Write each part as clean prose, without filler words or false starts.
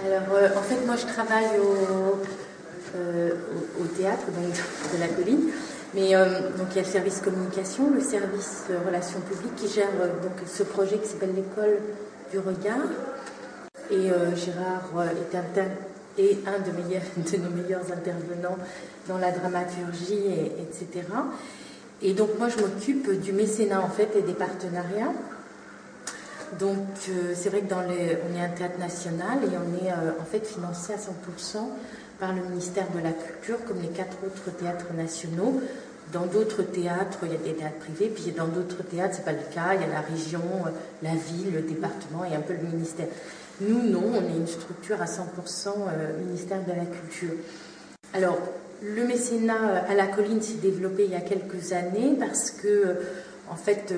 Alors, en fait, moi, je travaille au théâtre donc, de la Colline. Mais donc, il y a le service communication, le service relations publiques qui gère donc, ce projet qui s'appelle l'école du regard. Et Gérard est un de nos meilleurs intervenants dans la dramaturgie, etc. Et donc, moi, je m'occupe du mécénat, en fait, et des partenariats. Donc, c'est vrai que on est un théâtre national et on est en fait financé à 100% par le ministère de la Culture, comme les 4 autres théâtres nationaux. Dans d'autres théâtres, il y a des théâtres privés, puis dans d'autres théâtres, ce n'est pas le cas. Il y a la région, la ville, le département et un peu le ministère. Nous, non, on est une structure à 100% ministère de la Culture. Alors, le mécénat à la Colline s'est développé il y a quelques années parce que en fait,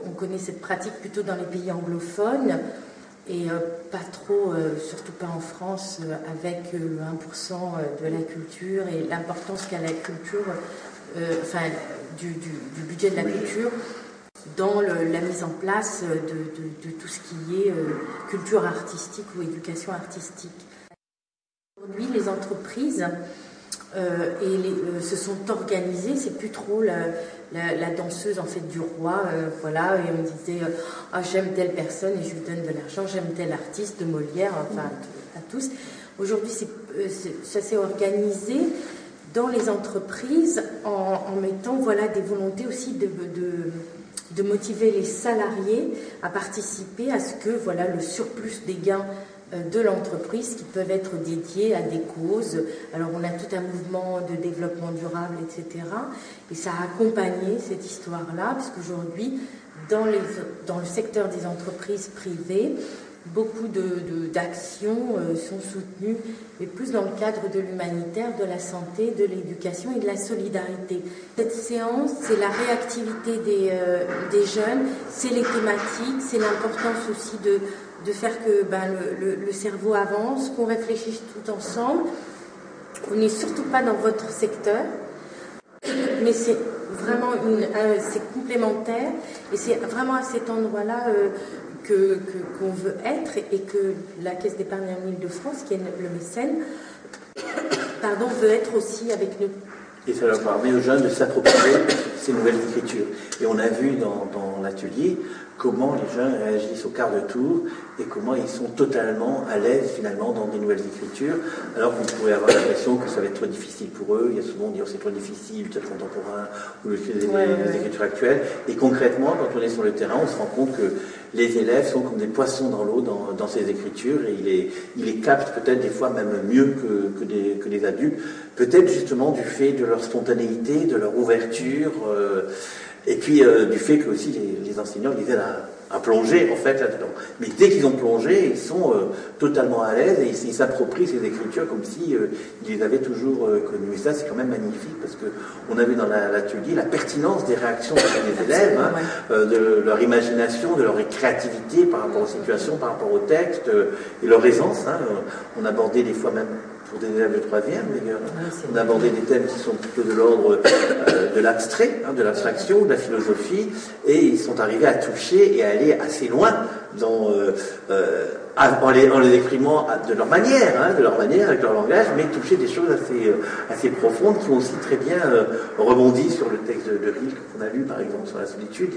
on connaît cette pratique plutôt dans les pays anglophones et pas trop, surtout pas en France, avec le 1% de la culture et l'importance qu'a la culture, du budget de la culture dans la mise en place de tout ce qui est culture artistique ou éducation artistique. Aujourd'hui, les entreprises se sont organisées, c'est plus trop la danseuse en fait du roi, voilà, et on disait j'aime telle personne et je lui donne de l'argent, j'aime tel artiste de Molière, enfin à tous. Aujourd'hui, ça s'est organisé dans les entreprises en mettant voilà des volontés aussi de motiver les salariés à participer à ce que voilà le surplus des gains de l'entreprise qui peuvent être dédiés à des causes. Alors on a tout un mouvement de développement durable, etc. Et ça a accompagné cette histoire-là, parce qu'aujourd'hui, dans le secteur des entreprises privées, beaucoup d'actions sont soutenues, mais plus dans le cadre de l'humanitaire, de la santé, de l'éducation et de la solidarité. Cette séance, c'est la réactivité des jeunes, c'est les thématiques, c'est l'importance aussi de faire que le cerveau avance, qu'on réfléchisse tout ensemble. On n'est surtout pas dans votre secteur, mais c'est vraiment c'est complémentaire et c'est vraiment à cet endroit-là qu'on veut être et que la Caisse d'épargne en Île-de-France, qui est le mécène, veut être aussi avec nous. Et ça leur permet aux jeunes de s'approprier ces nouvelles écritures. Et on a vu dans l'atelier comment les jeunes réagissent au quart de tour et comment ils sont totalement à l'aise finalement dans des nouvelles écritures, alors que vous pourrez avoir l'impression que ça va être trop difficile pour eux. Il y a souvent dire c'est trop difficile, le théâtre contemporain ou les écritures actuelles. Et concrètement, quand on est sur le terrain, on se rend compte que les élèves sont comme des poissons dans l'eau dans ces écritures et ils les captent peut-être des fois même mieux que les adultes, peut-être justement du fait de leur spontanéité, de leur ouverture, et puis du fait que aussi les enseignants les aident à plonger en fait là-dedans. Mais dès qu'ils ont plongé, ils sont totalement à l'aise et ils s'approprient ces écritures comme si ils les avaient toujours connues. Et ça, c'est quand même magnifique parce qu'on a vu dans l'atelier la pertinence des réactions des élèves, de leur imagination, de leur créativité par rapport aux situations, par rapport au texte et leur aisance. On abordait des fois même pour des élèves de 3e, d'ailleurs. On a abordé des thèmes qui sont plutôt de l'ordre de l'abstrait, de l'abstraction, de la philosophie, et ils sont arrivés à toucher et à aller assez loin en les exprimant de leur manière, avec leur langage, mais toucher des choses assez profondes qui ont aussi très bien rebondi sur le texte de Rilke qu'on a lu, par exemple, sur la solitude.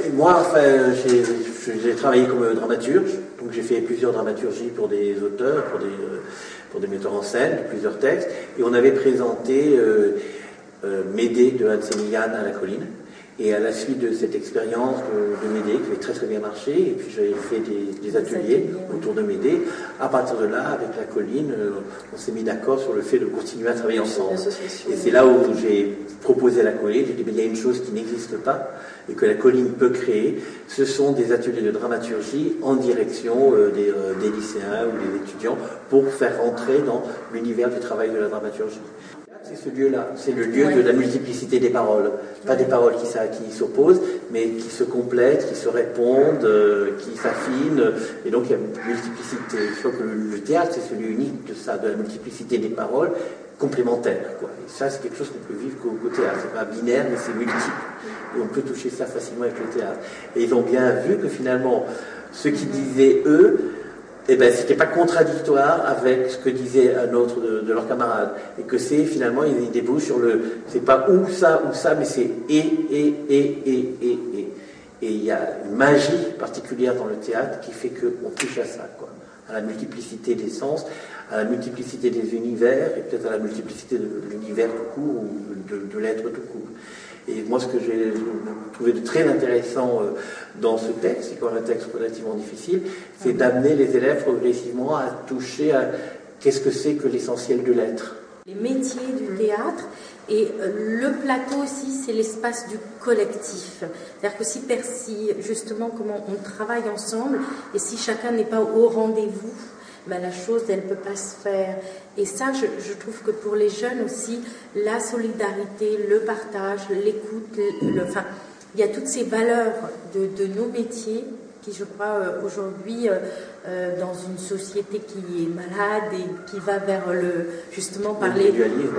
Et moi, j'ai travaillé comme dramaturge, donc j'ai fait plusieurs dramaturgies pour des auteurs, pour des metteurs en scène, plusieurs textes, et on avait présenté Médée de Hans Emilian à la Colline. Et à la suite de cette expérience de Médée, qui avait très très bien marché, et puis j'avais fait des ateliers autour de Médée, à partir de là, avec la Colline, on s'est mis d'accord sur le fait de continuer à travailler ensemble. Et c'est là où j'ai proposé à la Colline, j'ai dit, il y a une chose qui n'existe pas, et que la Colline peut créer, ce sont des ateliers de dramaturgie en direction des lycéens ou des étudiants, pour faire rentrer dans l'univers du travail de la dramaturgie. C'est ce lieu-là, c'est le lieu de la multiplicité des paroles. Pas des paroles qui s'opposent, mais qui se complètent, qui se répondent, qui s'affinent. Et donc il y a une multiplicité. Je crois que le théâtre, c'est celui unique de ça, de la multiplicité des paroles complémentaires. Et ça, c'est quelque chose qu'on peut vivre qu'au théâtre. C'est pas binaire, mais c'est multiple. Et on peut toucher ça facilement avec le théâtre. Et ils ont bien vu que finalement, ce qu'ils disaient, eux, eh ben, c'était pas contradictoire avec ce que disait un autre de leurs camarades. Et que c'est finalement, ils débouchent sur le, c'est pas ou ça, mais c'est et. Et il y a une magie particulière dans le théâtre qui fait qu'on touche à ça, quoi. À la multiplicité des sens, à la multiplicité des univers, et peut-être à la multiplicité de l'univers tout court, ou de l'être tout court. Et moi, ce que j'ai trouvé de très intéressant dans ce texte, c'est quand même un texte relativement difficile, c'est d'amener les élèves progressivement à toucher à qu'est-ce que c'est que l'essentiel de l'être. Les métiers du théâtre, et le plateau aussi, c'est l'espace du collectif. C'est-à-dire que si justement, comment on travaille ensemble, et si chacun n'est pas au rendez-vous, ben la chose, elle ne peut pas se faire. Et ça, je trouve que pour les jeunes aussi, la solidarité, le partage, l'écoute, enfin, il y a toutes ces valeurs de nos métiers qui, je crois, aujourd'hui, dans une société qui est malade et qui va vers justement par l'individualisme,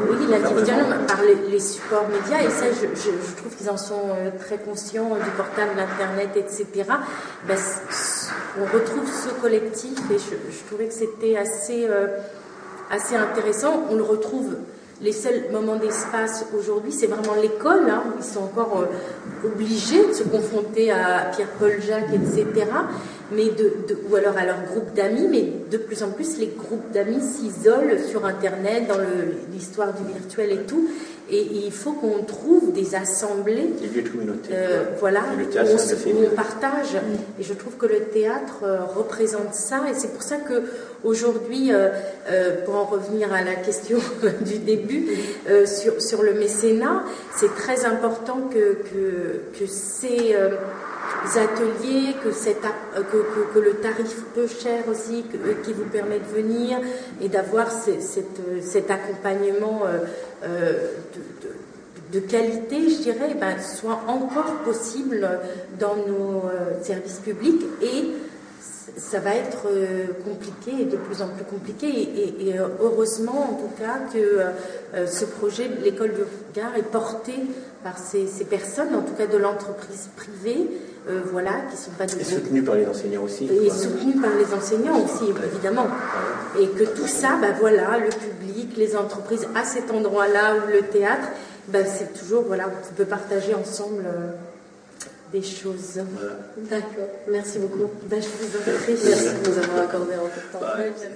par les supports médias, et ça, je trouve qu'ils en sont très conscients, du portable, l'Internet, etc. Ben, on retrouve ce collectif, et je trouvais que c'était assez intéressant. On le retrouve. Les seuls moments d'espace aujourd'hui, c'est vraiment l'école, hein, où ils sont encore obligés de se confronter à Pierre-Paul Jacques, etc. Mais ou alors à leur groupe d'amis, mais de plus en plus, les groupes d'amis s'isolent sur Internet, dans l'histoire du virtuel et tout. Et il faut qu'on trouve des assemblées, des lieux de communauté, voilà, où on partage. Et je trouve que le théâtre représente ça. Et c'est pour ça que aujourd'hui, pour en revenir à la question du début, sur le mécénat, c'est très important que ces ateliers, que le tarif peu cher aussi, qui vous permet de venir et d'avoir cet accompagnement de qualité, je dirais, ben, soit encore possible dans nos services publics, et ça va être compliqué, et de plus en plus compliqué, et heureusement en tout cas que ce projet de l'école du regard est porté par ces personnes, en tout cas de l'entreprise privée, voilà, qui sont pas et soutenu par les enseignants aussi. Et soutenu par les enseignants aussi, évidemment. Et que tout ça, ben voilà, le public, les entreprises, à cet endroit-là où le théâtre, ben c'est toujours, voilà, on peut partager ensemble des choses. Voilà. D'accord, merci beaucoup. Ben, je vous en prie. Merci de nous avoir accordé un peu de temps. Merci.